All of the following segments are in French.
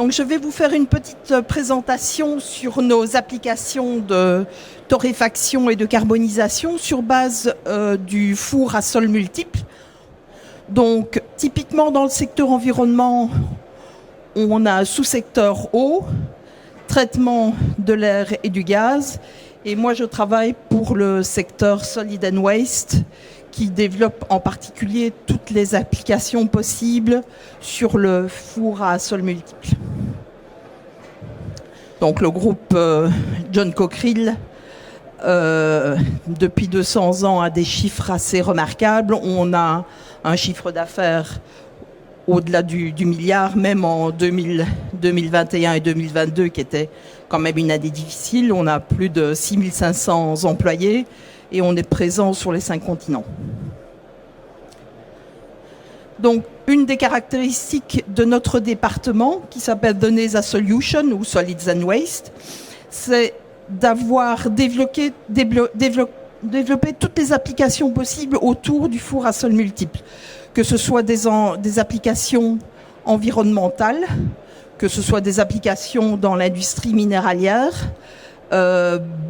Donc je vais vous faire une petite présentation sur nos applications de torréfaction et de carbonisation sur base du four à sol multiple. Donc typiquement dans le secteur environnement, on a un sous-secteur eau, traitement de l'air et du gaz. Et moi je travaille pour le secteur solid and waste qui développe en particulier toutes les applications possibles sur le four à sol multiple. Donc le groupe John Cockerill, depuis 200 ans, a des chiffres assez remarquables. On a un chiffre d'affaires au-delà du milliard, même en 2021 et 2022, qui était quand même une année difficile. On a plus de 6500 employés et on est présent sur les 5 continents. Donc, une des caractéristiques de notre département, qui s'appelle Donesa Solutions ou Solids and Waste, c'est d'avoir développé toutes les applications possibles autour du four à sol multiple, que ce soit des applications environnementales, que ce soit des applications dans l'industrie minéralière,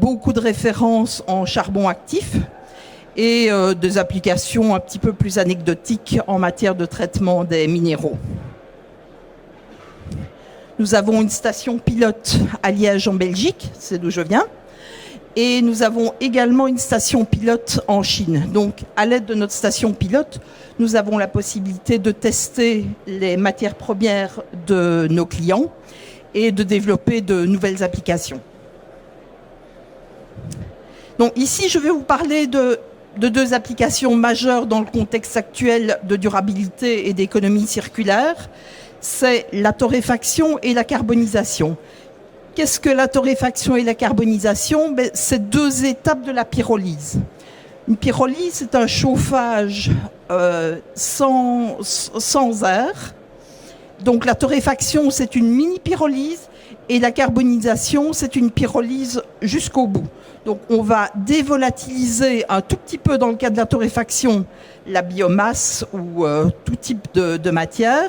beaucoup de références en charbon actif et des applications un petit peu plus anecdotiques en matière de traitement des minéraux. Nous avons une station pilote à Liège en Belgique, c'est d'où je viens, et nous avons également une station pilote en Chine. Donc à l'aide de notre station pilote, nous avons la possibilité de tester les matières premières de nos clients et de développer de nouvelles applications. Donc ici, je vais vous parler de 2 applications majeures dans le contexte actuel de durabilité et d'économie circulaire. C'est la torréfaction et la carbonisation. Qu'est-ce que la torréfaction et la carbonisation ? C'est 2 étapes de la pyrolyse. Une pyrolyse, c'est un chauffage sans air. Donc la torréfaction, c'est une mini-pyrolyse et la carbonisation, c'est une pyrolyse jusqu'au bout. Donc on va dévolatiliser un tout petit peu, dans le cas de la torréfaction, la biomasse ou tout type de matière.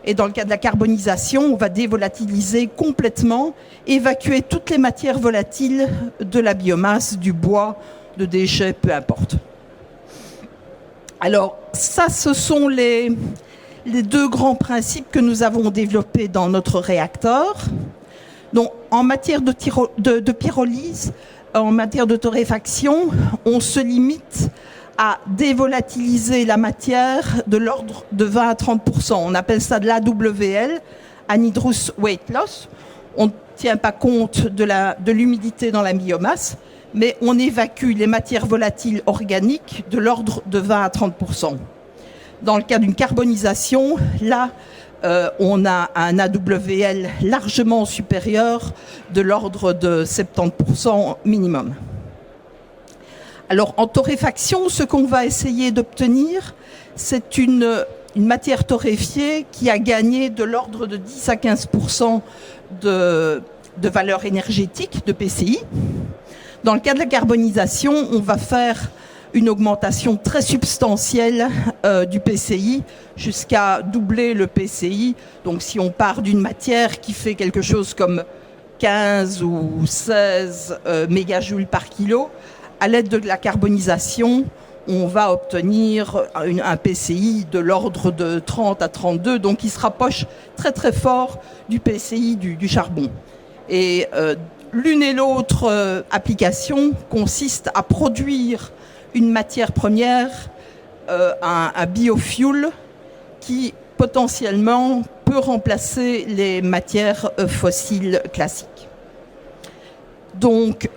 Et dans le cas de la carbonisation, on va dévolatiliser complètement, évacuer toutes les matières volatiles de la biomasse, du bois, de déchets, peu importe. Alors ça, ce sont les 2 grands principes que nous avons développés dans notre réacteur. Donc en matière de pyrolyse, en matière de torréfaction, on se limite à dévolatiliser la matière de l'ordre de 20 à 30%. On appelle ça de l'AWL, Anhydrous Weight Loss. On ne tient pas compte de l'humidité dans la biomasse, mais on évacue les matières volatiles organiques de l'ordre de 20 à 30%. Dans le cas d'une carbonisation, là, on a un AWL largement supérieur, de l'ordre de 70% minimum. Alors en torréfaction, ce qu'on va essayer d'obtenir, c'est une matière torréfiée qui a gagné de l'ordre de 10 à 15% de valeur énergétique, de PCI. Dans le cas de la carbonisation, on va faire une augmentation très substantielle du PCI jusqu'à doubler le PCI. Donc si on part d'une matière qui fait quelque chose comme 15 ou 16 mégajoules par kilo, à l'aide de la carbonisation, on va obtenir un PCI de l'ordre de 30 à 32, donc il se rapproche très très fort du PCI du charbon. Et l'une et l'autre application consiste à produire une matière première, un biofuel qui potentiellement peut remplacer les matières fossiles classiques. Donc,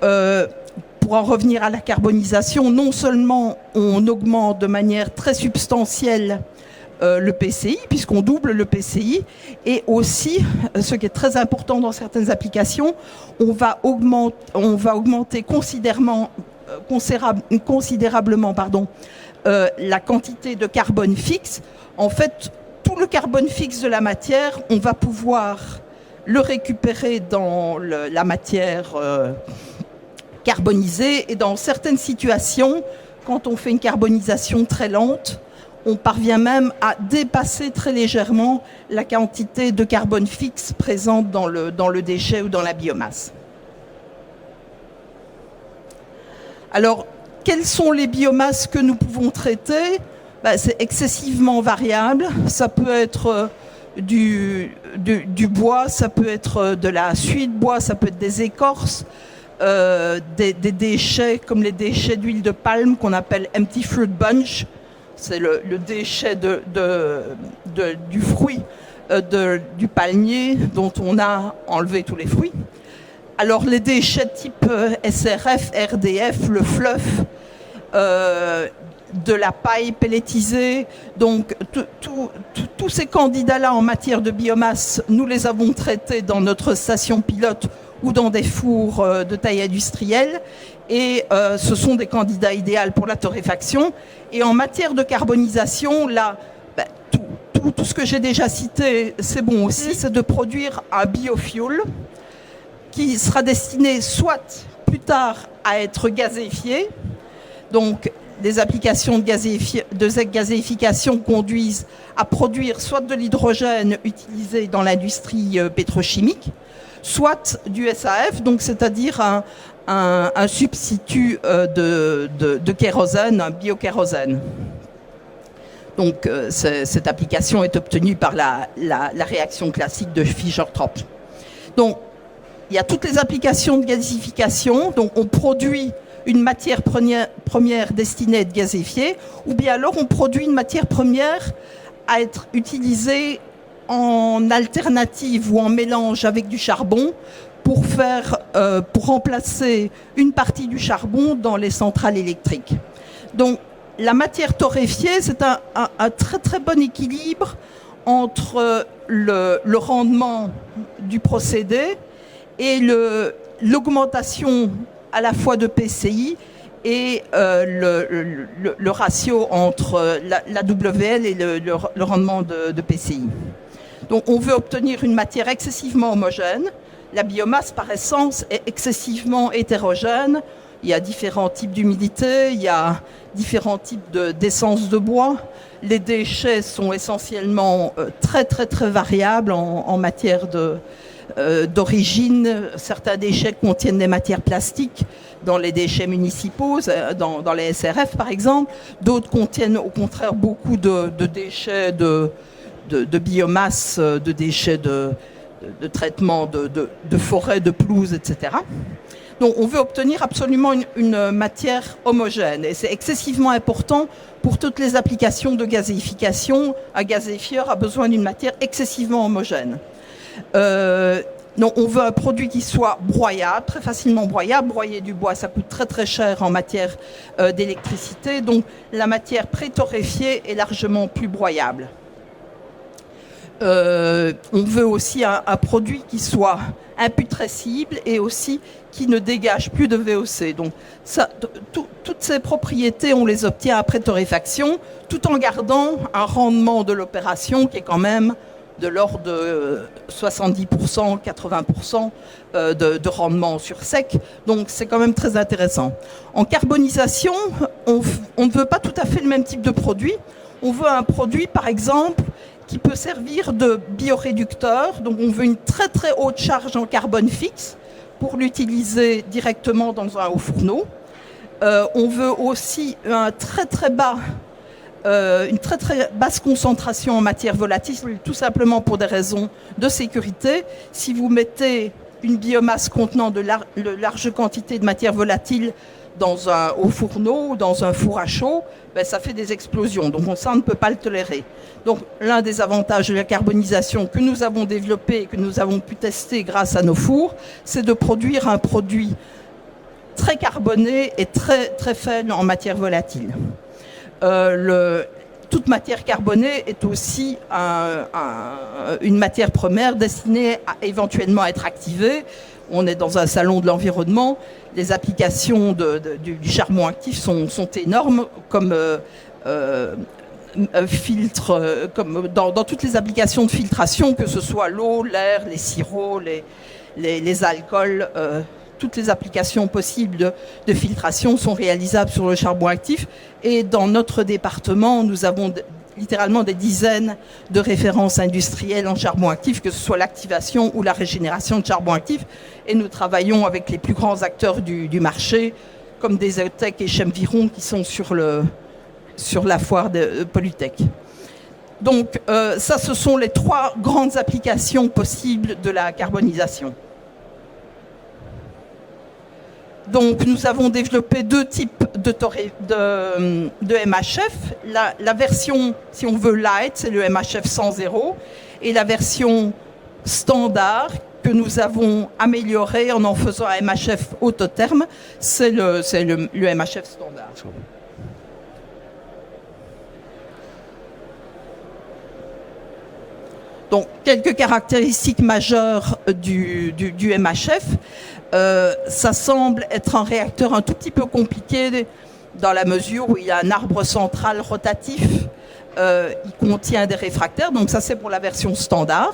pour en revenir à la carbonisation, non seulement on augmente de manière très substantielle le PCI, puisqu'on double le PCI, et aussi, ce qui est très important dans certaines applications, on va augmenter considérablement la quantité de carbone fixe. En fait, tout le carbone fixe de la matière, on va pouvoir le récupérer dans la matière carbonisée, et dans certaines situations, quand on fait une carbonisation très lente, on parvient même à dépasser très légèrement la quantité de carbone fixe présente dans le déchet ou dans la biomasse. Alors, quelles sont les biomasses que nous pouvons traiter? C'est excessivement variable. Ça peut être du bois, ça peut être de la suie de bois, ça peut être des écorces, des déchets comme les déchets d'huile de palme qu'on appelle empty fruit bunch. C'est le déchet du fruit du palmier dont on a enlevé tous les fruits. Alors les déchets type SRF, RDF, le fluff, de la paille pelletisée, donc tous ces candidats-là en matière de biomasse, nous les avons traités dans notre station pilote ou dans des fours de taille industrielle, et ce sont des candidats idéaux pour la torréfaction. Et en matière de carbonisation, là, tout ce que j'ai déjà cité, c'est bon aussi, c'est de produire un biofuel qui sera destiné soit plus tard à être gazéfié, donc les applications de gazéification conduisent à produire soit de l'hydrogène utilisé dans l'industrie pétrochimique, soit du SAF, donc c'est-à-dire un substitut de kérosène, un biokérosène. Donc cette application est obtenue par la réaction classique de Fischer-Tropsch. Donc il y a toutes les applications de gazéification, donc on produit une matière première destinée à être gazéfiée, ou bien alors on produit une matière première à être utilisée en alternative ou en mélange avec du charbon pour remplacer une partie du charbon dans les centrales électriques. Donc la matière torréfiée, c'est un très très bon équilibre entre le rendement du procédé et l'augmentation à la fois de PCI et le ratio entre la WL et le rendement de PCI. Donc on veut obtenir une matière excessivement homogène. La biomasse, par essence, est excessivement hétérogène. Il y a différents types d'humidité, il y a différents types d'essence de bois. Les déchets sont essentiellement très très très variables en matière d'origine. Certains déchets contiennent des matières plastiques dans les déchets municipaux, dans les SRF par exemple. D'autres contiennent au contraire beaucoup de déchets de biomasse, de déchets de traitement de forêts, de pelouses, etc. Donc on veut obtenir absolument une matière homogène et c'est excessivement important pour toutes les applications de gazéification. Un gazéifieur a besoin d'une matière excessivement homogène. Donc on veut un produit qui soit broyable, très facilement broyable. Broyer du bois, ça coûte très très cher en matière d'électricité. Donc la matière pré-torréfiée est largement plus broyable. On veut aussi un produit qui soit imputrescible et aussi qui ne dégage plus de VOC. Donc toutes ces propriétés, on les obtient après torréfaction, tout en gardant un rendement de l'opération qui est quand même de l'ordre de 70%, 80% de rendement sur sec. Donc c'est quand même très intéressant. En carbonisation, on ne veut pas tout à fait le même type de produit. On veut un produit, par exemple, qui peut servir de bioréducteur. Donc on veut une très très haute charge en carbone fixe pour l'utiliser directement dans un haut fourneau. On veut aussi une très très basse concentration en matière volatile, tout simplement pour des raisons de sécurité. Si vous mettez une biomasse contenant de larges quantités de matière volatile dans un haut fourneau ou dans un four à chaud, ça fait des explosions. Donc ça, on ne peut pas le tolérer. Donc l'un des avantages de la carbonisation que nous avons développé et que nous avons pu tester grâce à nos fours, c'est de produire un produit très carboné et très, très faible en matière volatile. Toute matière carbonée est aussi une matière première destinée à éventuellement être activée. On est dans un salon de l'environnement. Les applications du charbon actif sont énormes, comme filtre, comme dans toutes les applications de filtration, que ce soit l'eau, l'air, les sirops, les alcools. toutes les applications possibles de filtration sont réalisables sur le charbon actif. Et dans notre département, nous avons littéralement des dizaines de références industrielles en charbon actif, que ce soit l'activation ou la régénération de charbon actif. Et nous travaillons avec les plus grands acteurs du marché, comme Desertec et Chemviron, qui sont sur la foire de Polytech. Donc ça, ce sont les 3 grandes applications possibles de la carbonisation. Donc nous avons développé 2 types de MHF. La version, si on veut, light, c'est le MHF 100, et la version standard que nous avons améliorée en faisant un MHF autotherme, c'est le MHF standard. Donc, quelques caractéristiques majeures du MHF. Ça semble être un réacteur un tout petit peu compliqué dans la mesure où il y a un arbre central rotatif. Il contient des réfractaires, donc ça c'est pour la version standard.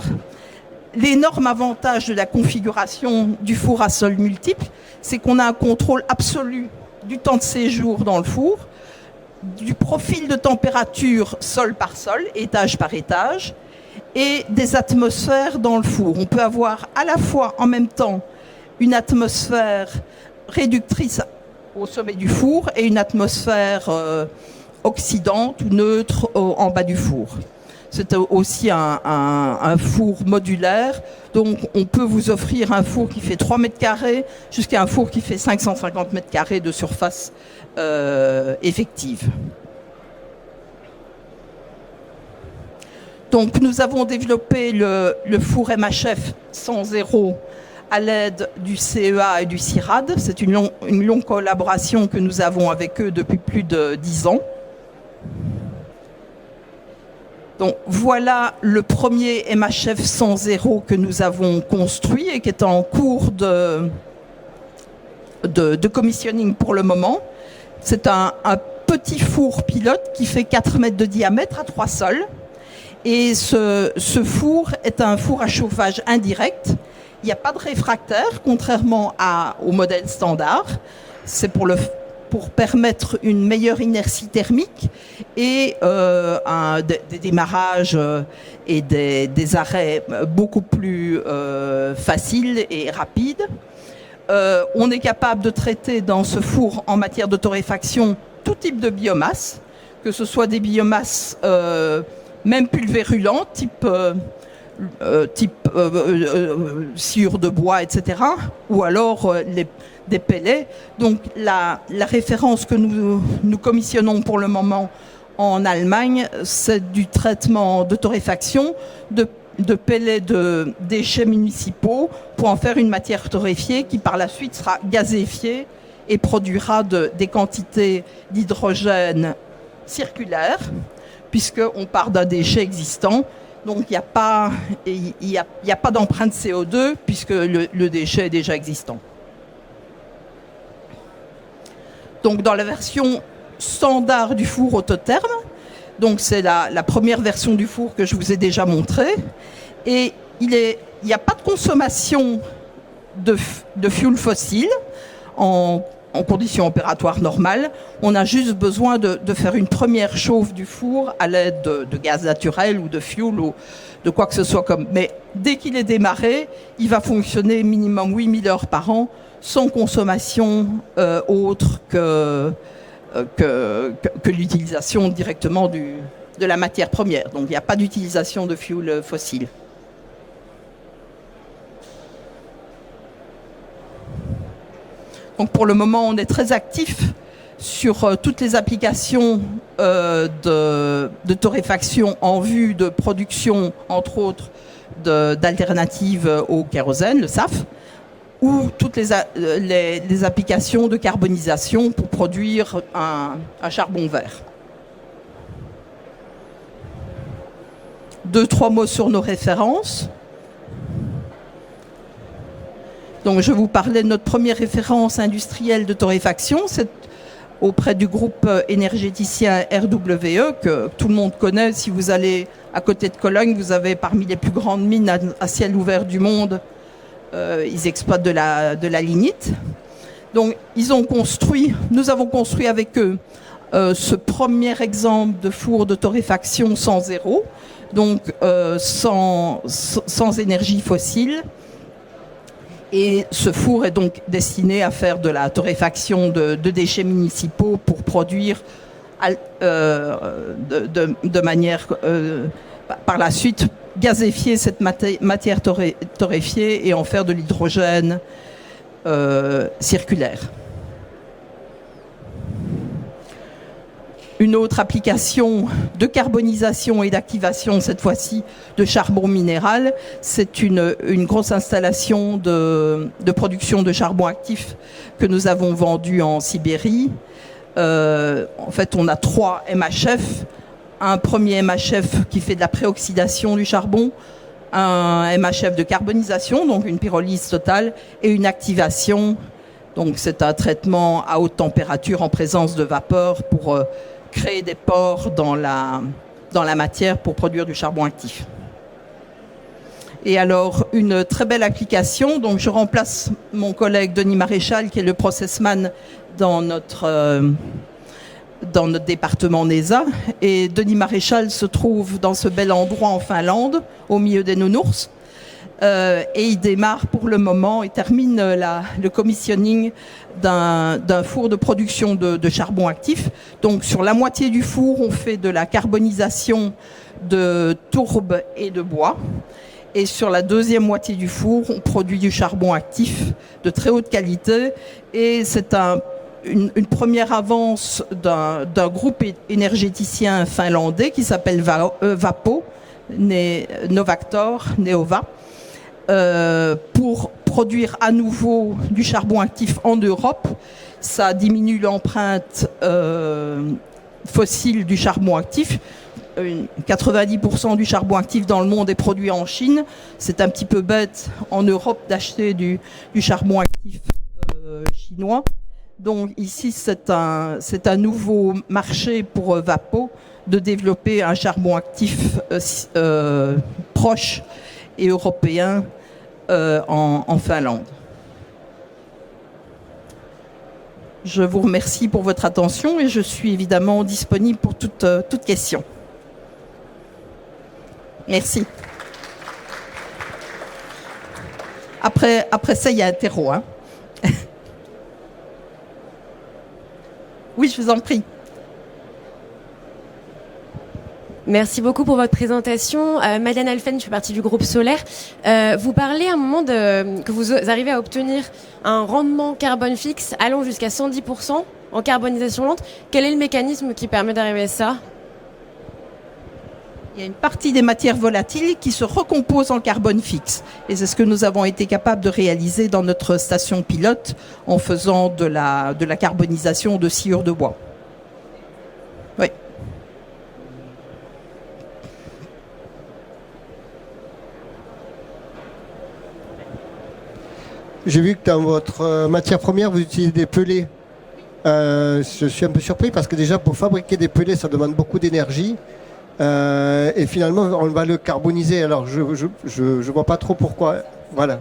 L'énorme avantage de la configuration du four à sol multiple, c'est qu'on a un contrôle absolu du temps de séjour dans le four, du profil de température sol par sol, étage par étage, et des atmosphères dans le four. On peut avoir à la fois en même temps une atmosphère réductrice au sommet du four et une atmosphère oxydante ou neutre en bas du four. C'est aussi un four modulaire, donc on peut vous offrir un four qui fait 3 mètres carrés jusqu'à un four qui fait 550 mètres carrés de surface effective. Donc nous avons développé le four MHF 100 à l'aide du CEA et du CIRAD. C'est une longue collaboration que nous avons avec eux depuis plus de 10 ans. Donc voilà le premier MHF 100 que nous avons construit et qui est en cours de commissioning pour le moment. C'est un petit four pilote qui fait 4 mètres de diamètre à 3 sols. Et ce four est un four à chauffage indirect. Il n'y a pas de réfractaire, contrairement au modèle standard. C'est pour permettre une meilleure inertie thermique et des démarrages et des arrêts beaucoup plus faciles et rapides. On est capable de traiter dans ce four en matière de torréfaction tout type de biomasse, que ce soit des biomasses même pulvérulentes, type sciure de bois, etc., ou alors des pellets. Donc la référence que nous commissionnons pour le moment en Allemagne, c'est du traitement de torréfaction de pellets de déchets municipaux pour en faire une matière torréfiée qui par la suite sera gazéfiée et produira des quantités d'hydrogène circulaires, puisqu'on part d'un déchet existant. Donc il n'y a pas d'empreinte CO2 puisque le déchet est déjà existant. Donc dans la version standard du four autotherme, donc c'est la première version du four que je vous ai déjà montrée, et il n'y a pas de consommation de fuel fossile en conditions opératoires normales. On a juste besoin de faire une première chauffe du four à l'aide de gaz naturel ou de fuel ou de quoi que ce soit. Mais dès qu'il est démarré, il va fonctionner minimum 8000 heures par an sans consommation autre que l'utilisation directement de la matière première. Donc il n'y a pas d'utilisation de fuel fossile. Donc pour le moment, on est très actif sur toutes les applications de torréfaction en vue de production, entre autres, d'alternatives au kérosène, le SAF, ou toutes les applications de carbonisation pour produire un charbon vert. 2-3 mots sur nos références. Donc, je vous parlais de notre première référence industrielle de torréfaction, c'est auprès du groupe énergéticien RWE, que tout le monde connaît. Si vous allez à côté de Cologne, vous avez parmi les plus grandes mines à ciel ouvert du monde ils exploitent de la lignite. Donc nous avons construit avec eux ce premier exemple de four de torréfaction sans zéro, donc sans énergie fossile. Et ce four est donc destiné à faire de la torréfaction de déchets municipaux pour produire de manière par la suite gazéfier cette matière torréfiée et en faire de l'hydrogène circulaire. Une autre application de carbonisation et d'activation, cette fois-ci de charbon minéral, c'est une grosse installation de production de charbon actif que nous avons vendue en Sibérie. En fait, on a 3 MHF. Un premier MHF qui fait de la préoxydation du charbon, un MHF de carbonisation, donc une pyrolyse totale, et une activation. Donc c'est un traitement à haute température en présence de vapeur pour créer des pores dans la matière pour produire du charbon actif. Et alors, une très belle application, donc je remplace mon collègue Denis Maréchal, qui est le processman dans notre département NESA. Et Denis Maréchal se trouve dans ce bel endroit en Finlande, au milieu des nounours. Et il démarre pour le moment et termine le commissioning d'un four de production de charbon actif. Donc sur la moitié du four, on fait de la carbonisation de tourbe et de bois. Et sur la deuxième moitié du four, on produit du charbon actif de très haute qualité. Et c'est une première avance d'un groupe énergéticien finlandais qui s'appelle Vapo, Novactor, Neova, pour produire à nouveau du charbon actif en Europe. Ça diminue l'empreinte fossile du charbon actif. 90% du charbon actif dans le monde est produit en Chine. C'est un petit peu bête en Europe d'acheter du charbon actif chinois. Donc ici, c'est un nouveau marché pour Vapo de développer un charbon actif proche et européen en Finlande. Je vous remercie pour votre attention et je suis évidemment disponible pour toute question. Merci. Après ça, il y a un terreau. Hein. Oui, je vous en prie. Merci beaucoup pour votre présentation. Madeleine Alphen, je fais partie du groupe Solaire. Vous parlez à un moment que vous arrivez à obtenir un rendement carbone fixe allant jusqu'à 110% en carbonisation lente. Quel est le mécanisme qui permet d'arriver à ça ? Il y a une partie des matières volatiles qui se recomposent en carbone fixe. Et c'est ce que nous avons été capables de réaliser dans notre station pilote en faisant de la carbonisation de sciure de bois. Oui. J'ai vu que dans votre matière première, vous utilisez des pellets. Je suis un peu surpris parce que déjà, pour fabriquer des pellets, ça demande beaucoup d'énergie. Et finalement, on va le carboniser. Alors, je vois pas trop pourquoi. Voilà.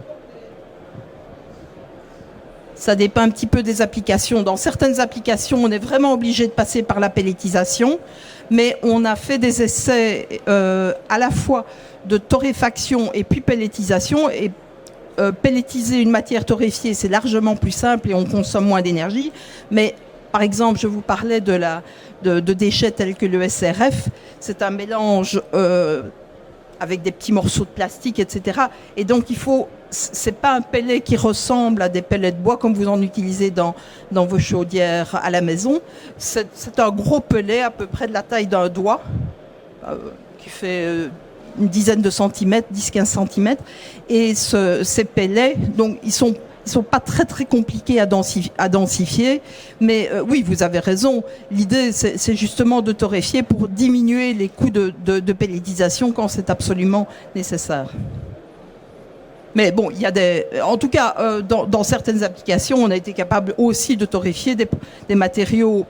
Ça dépend un petit peu des applications. Dans certaines applications, on est vraiment obligé de passer par la pelletisation. Mais on a fait des essais à la fois de torréfaction et puis pelletisation. Et pelletiser une matière torréfiée, c'est largement plus simple et on consomme moins d'énergie. Mais par exemple, je vous parlais de déchets tels que le SRF. C'est un mélange avec des petits morceaux de plastique, etc. Et donc, c'est pas un pellet qui ressemble à des pellets de bois comme vous en utilisez dans vos chaudières à la maison. C'est un gros pellet à peu près de la taille d'un doigt, qui fait une dizaine de centimètres, 10-15 centimètres. Et ces pellets, donc, ils sont pas très très compliqués à densifier, mais oui, vous avez raison. L'idée, c'est justement de torréfier pour diminuer les coûts de pelletisation quand c'est absolument nécessaire. Mais bon, il y a en tout cas, dans certaines applications, on a été capable aussi de torréfier des matériaux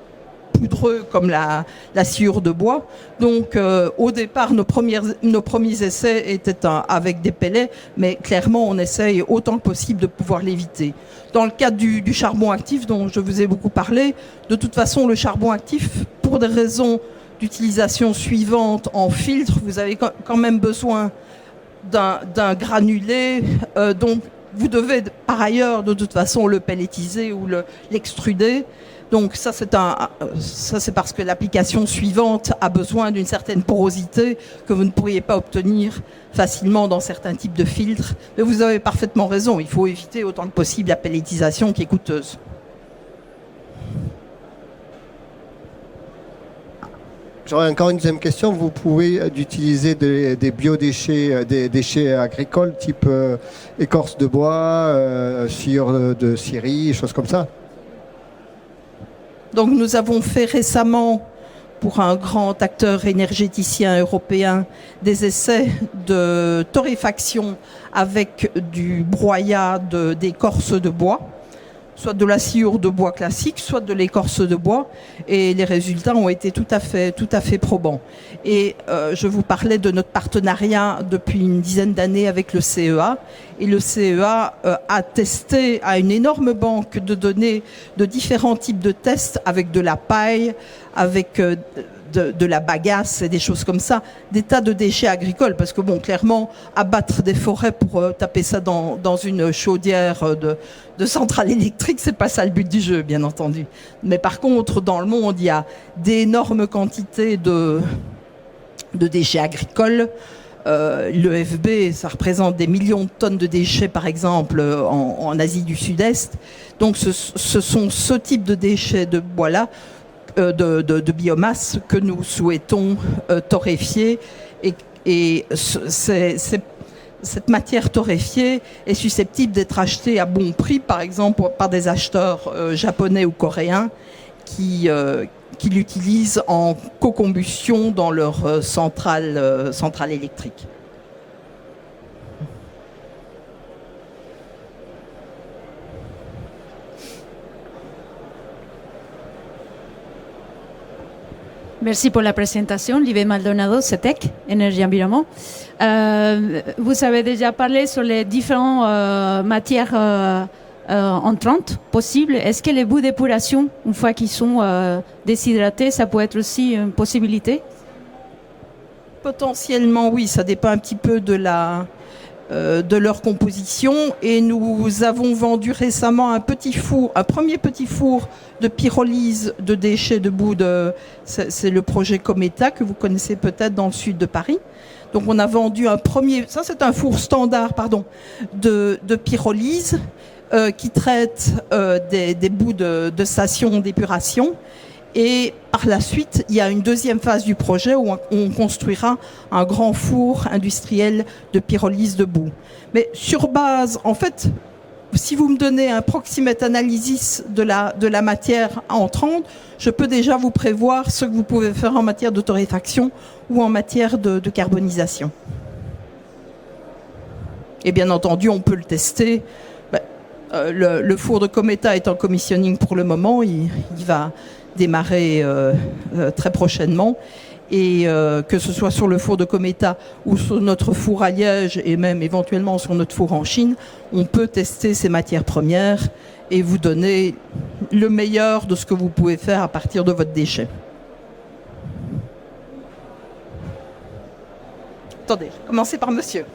poudreux comme la sciure de bois. Donc au départ, nos premiers essais étaient avec des pellets, mais clairement on essaye autant que possible de pouvoir l'éviter. Dans le cadre du charbon actif dont je vous ai beaucoup parlé, de toute façon le charbon actif, pour des raisons d'utilisation suivantes en filtre, vous avez quand même besoin d'un granulé, donc vous devez par ailleurs de toute façon le pellétiser ou l'extruder. Donc ça c'est parce que l'application suivante a besoin d'une certaine porosité que vous ne pourriez pas obtenir facilement dans certains types de filtres. Mais vous avez parfaitement raison, il faut éviter autant que possible la pellétisation qui est coûteuse. J'aurais encore une deuxième question. Vous pouvez utiliser des biodéchets, des déchets agricoles type écorce de bois, sciure de scierie, choses comme ça? Donc nous avons fait récemment, pour un grand acteur énergéticien européen, des essais de torréfaction avec du broyat d'écorce de bois, soit de la sciure de bois classique, soit de l'écorce de bois, et les résultats ont été tout à fait probants. Et je vous parlais de notre partenariat depuis une dizaine d'années avec le CEA, et le CEA a testé à une énorme banque de données de différents types de tests avec de la paille, avec de la bagasse et des choses comme ça, des tas de déchets agricoles, parce que bon, clairement, abattre des forêts pour taper ça dans une chaudière de centrale électrique, c'est pas ça le but du jeu, bien entendu. Mais par contre, dans le monde, il y a d'énormes quantités de déchets agricoles. L'EFB, ça représente des millions de tonnes de déchets, par exemple, en Asie du Sud-Est. Donc, ce sont ce type de déchets de bois-là, de biomasse que nous souhaitons torréfier, et cette matière torréfiée est susceptible d'être achetée à bon prix, par exemple par des acheteurs japonais ou coréens qui l'utilisent en co-combustion dans leur centrale électrique. Merci pour la présentation. Livet Maldonado, CETEC, Énergie Environnement. Vous avez déjà parlé sur les différentes matières entrantes possibles. Est-ce que les bouts d'épuration, une fois qu'ils sont déshydratés, ça peut être aussi une possibilité? Potentiellement, oui. Ça dépend un petit peu de leur composition, et nous avons vendu récemment un premier petit four de pyrolyse de déchets de boue c'est le projet Cometa que vous connaissez peut-être dans le sud de Paris. Donc on a vendu ça c'est un four standard, de pyrolyse qui traite des bouts de stations d'épuration. Et par la suite, il y a une deuxième phase du projet où on construira un grand four industriel de pyrolyse de boue. Mais sur base, en fait, si vous me donnez un proximate analysis de la matière entrante, je peux déjà vous prévoir ce que vous pouvez faire en matière de torréfaction ou en matière de carbonisation. Et bien entendu, on peut le tester. Le four de Cometa est en commissioning pour le moment. Il va démarrer très prochainement, et que ce soit sur le four de Cometa ou sur notre four à Liège, et même éventuellement sur notre four en Chine, on peut tester ces matières premières et vous donner le meilleur de ce que vous pouvez faire à partir de votre déchet. Attendez, commencez par monsieur.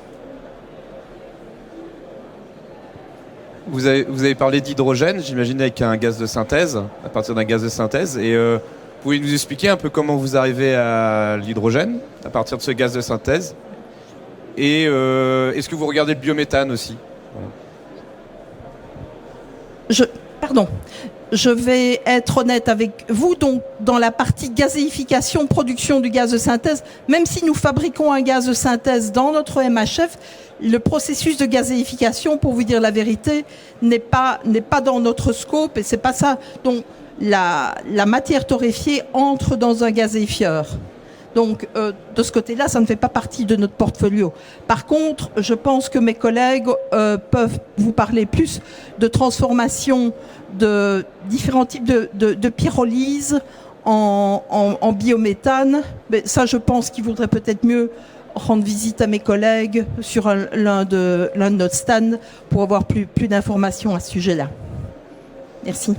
Vous avez parlé d'hydrogène, j'imagine, avec un gaz de synthèse, à partir d'un gaz de synthèse. Et pouvez nous expliquer un peu comment vous arrivez à l'hydrogène, à partir de ce gaz de synthèse? Et est-ce que vous regardez le biométhane aussi? Pardon. Je vais être honnête avec vous. Donc, dans la partie gazéification, production du gaz de synthèse, même si nous fabriquons un gaz de synthèse dans notre MHF, le processus de gazéification, pour vous dire la vérité, n'est pas dans notre scope, et c'est pas ça. Donc, la matière torréfiée entre dans un gazéifieur. Donc, de ce côté-là, ça ne fait pas partie de notre portfolio. Par contre, je pense que mes collègues peuvent vous parler plus de transformation de différents types de pyrolyse en biométhane, mais ça je pense qu'il vaudrait peut-être mieux rendre visite à mes collègues sur l'un de notre stand pour avoir plus d'informations à ce sujet-là. Merci.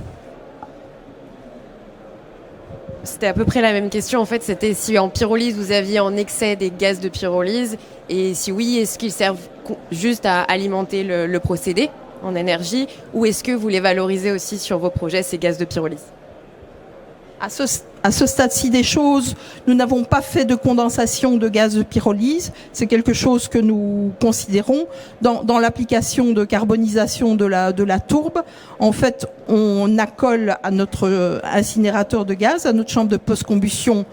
C'était à peu près la même question. En fait, c'était si en pyrolyse, vous aviez en excès des gaz de pyrolyse. Et si oui, est-ce qu'ils servent juste à alimenter le procédé en énergie, ou est-ce que vous les valorisez aussi sur vos projets, ces gaz de pyrolyse? À ce stade-ci des choses, nous n'avons pas fait de condensation de gaz de pyrolyse. C'est quelque chose que nous considérons dans l'application de carbonisation de la tourbe. En fait, on accole à notre incinérateur de gaz, à notre chambre de post-combustion,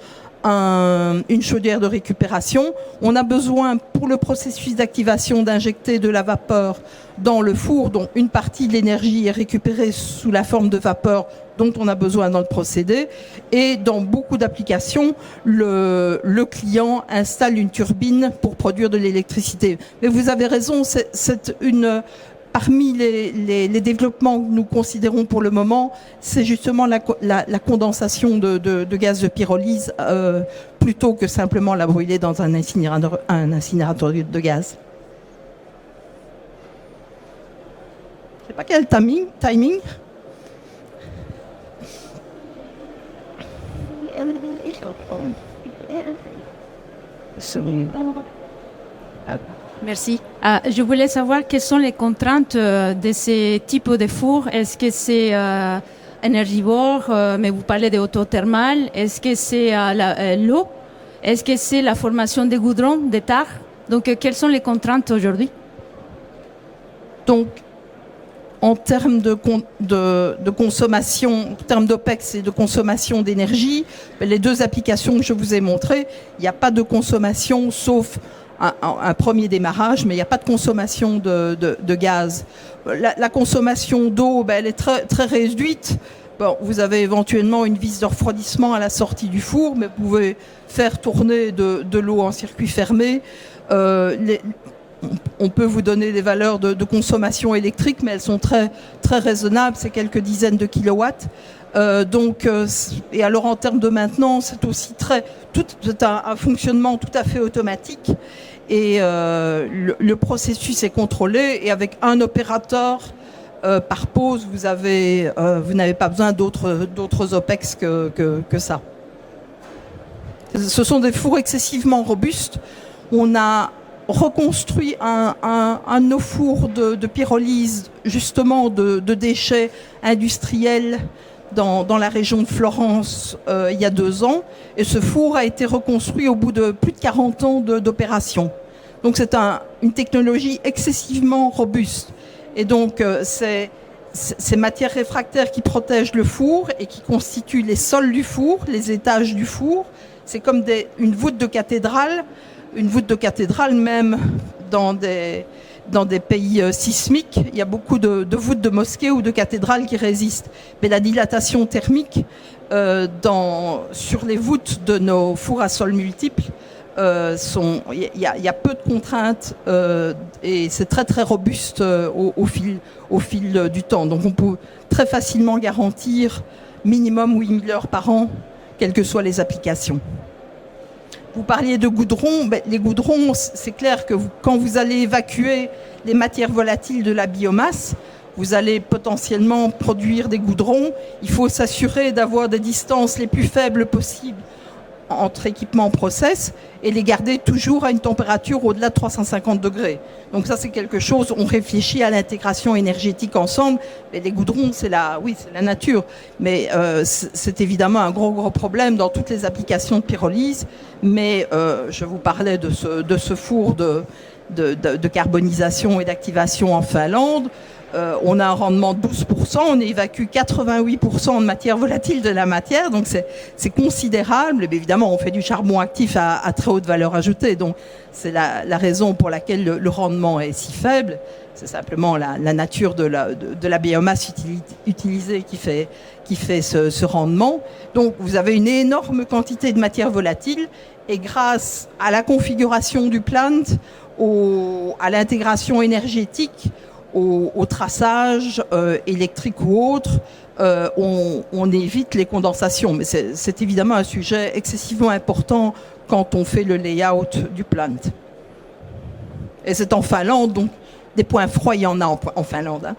une chaudière de récupération. On a besoin, pour le processus d'activation, d'injecter de la vapeur dans le four, dont une partie de l'énergie est récupérée sous la forme de vapeur dont on a besoin dans le procédé. Et dans beaucoup d'applications, le client installe une turbine pour produire de l'électricité. Mais vous avez raison, parmi les développements que nous considérons pour le moment, c'est justement la condensation de gaz de pyrolyse plutôt que simplement la brûler dans un incinérateur de gaz. Je ne sais pas quel timing. Merci. Je voulais savoir quelles sont les contraintes de ces types de fours. Est-ce que c'est énergivore, mais vous parlez de auto-thermal. Est-ce que c'est l'eau? Est-ce que c'est la formation des goudrons, des tares? Donc, quelles sont les contraintes aujourd'hui? Donc, en termes de consommation, en termes d'OPEX et de consommation d'énergie, les deux applications que je vous ai montrées, il n'y a pas de consommation sauf un premier démarrage, mais il n'y a pas de consommation de gaz. La consommation d'eau, elle est très, très réduite. Bon, vous avez éventuellement une vis de refroidissement à la sortie du four, mais vous pouvez faire tourner de l'eau en circuit fermé. On peut vous donner des valeurs de consommation électrique, mais elles sont très, très raisonnables, c'est quelques dizaines de kilowatts. Et alors en termes de maintenance, c'est aussi c'est un fonctionnement tout à fait automatique. Et le processus est contrôlé, et avec un opérateur par pause, vous n'avez pas besoin d'autres OPEX que ça. Ce sont des fours excessivement robustes. On a reconstruit un de nos fours de pyrolyse, justement de déchets industriels dans la région de Florence il y a 2 ans. Et ce four a été reconstruit au bout de plus de 40 ans d'opération. Donc c'est une technologie excessivement robuste. Et donc c'est ces matières réfractaires qui protègent le four et qui constituent les sols du four, les étages du four. C'est comme une voûte de cathédrale. Une voûte de cathédrale, même dans des pays sismiques, il y a beaucoup de voûtes de mosquées ou de cathédrales qui résistent. Mais la dilatation thermique sur les voûtes de nos fours à sol multiples, il y a peu de contraintes et c'est très très robuste au fil du temps. Donc on peut très facilement garantir minimum 8000 heures par an, quelles que soient les applications. Vous parliez de goudrons. Les goudrons, c'est clair que quand vous allez évacuer les matières volatiles de la biomasse, vous allez potentiellement produire des goudrons. Il faut s'assurer d'avoir des distances les plus faibles possibles entre équipements process et les garder toujours à une température au-delà de 350 degrés. Donc ça, c'est quelque chose, on réfléchit à l'intégration énergétique ensemble. Mais les goudrons, c'est la nature. Mais c'est évidemment un gros problème dans toutes les applications de pyrolyse. Mais je vous parlais de ce four de carbonisation et d'activation en Finlande. On a un rendement de 12%, on évacue 88% de matière volatile de la matière, donc c'est considérable. Mais évidemment, on fait du charbon actif à très haute valeur ajoutée, donc c'est la raison pour laquelle le rendement est si faible. C'est simplement la nature de la biomasse utilisée qui fait ce rendement. Donc vous avez une énorme quantité de matière volatile, et grâce à la configuration du plant, à l'intégration énergétique, au traçage électrique ou autre, on évite les condensations. Mais c'est évidemment un sujet excessivement important quand on fait le layout du plant. Et c'est en Finlande, donc des points froids, il y en a en Finlande. Hein.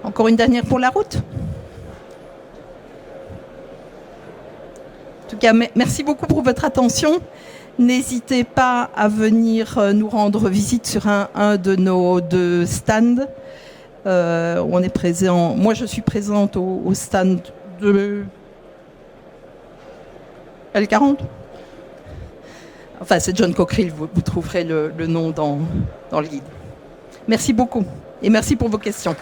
Encore une dernière pour la route. En tout cas, merci beaucoup pour votre attention. N'hésitez pas à venir nous rendre visite sur un de nos 2 stands. On est présent. Moi, je suis présente au stand de L40. Enfin, c'est John Cockerill. Vous trouverez le nom dans le guide. Merci beaucoup et merci pour vos questions.